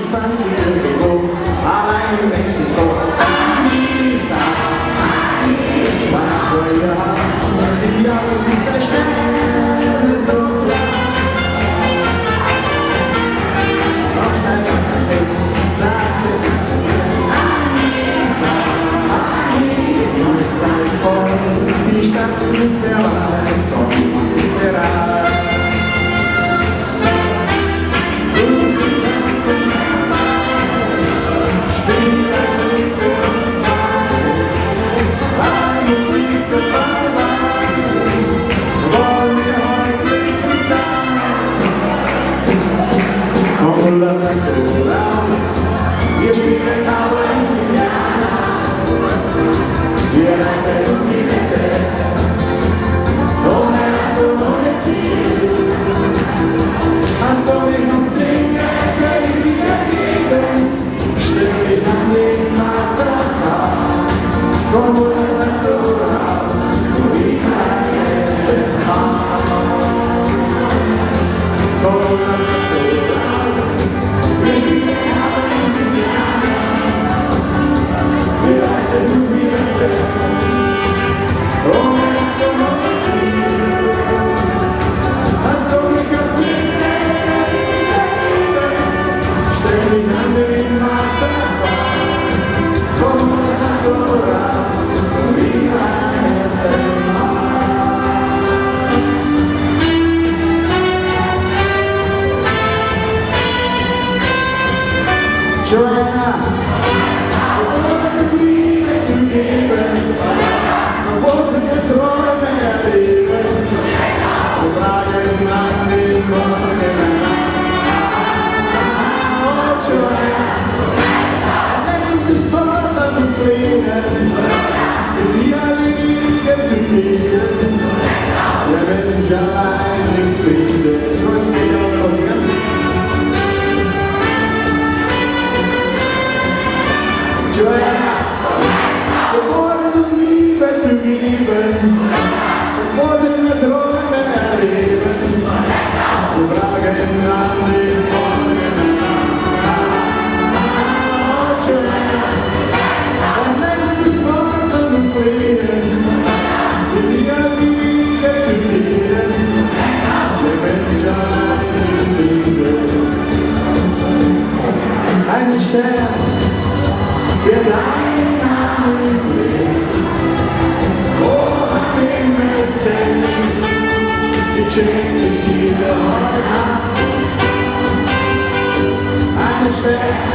Skifahren sie irgendwo, allein in Mexiko. Anita, schwarze Haare, die Augen, die verstehen so klar. Noch schneller, sagte ich zu mir, Anita, Anita, ist alles voll, die Stadt ist nicht mehr weit, komm nicht mehr rein. Lass das so raus, wir spielen Cowboy und Indianer, wir reiten die Mitte, ohne Herz und ohne Ziel. Hast du mich noch 10 Jahre wiedergeben, stimm mich an den Marterfahrt. Komm und lass das so raus, so wie mein letztes Mal. Komm und lass das so raus. Wir spielen Cowboy und Indianer, wir reiten die Mitte, ohne Herz und ohne Ziel. Hast du mich noch 10 Jahre wiedergeben, stell mich an den Marterfahrt. Komm und lass das so raus, so wie mein letztes Mal. Joanna, verboten Liebe zu geben, verbotene Träume erleben, wir fragen nach dem Morgen. Oh Joanna, denk des Vaters und Tränen, in dir Liebe zu geben, der Mensch allein nicht findet. So, jetzt geht ja mal los, ja? Joanna, verborgene Liebe zu geben, verbotene Träume erleben, wir fragen an den Morgen. Oh Joanna, ein Mensch des Vaters und Frieden, in dir Liebe zu geben, der Mensch allein findet. Ein Stern, der deinen Namen trägt, oh, den es zählt, geschenkt ist dir heute Nacht. Eine Sterne,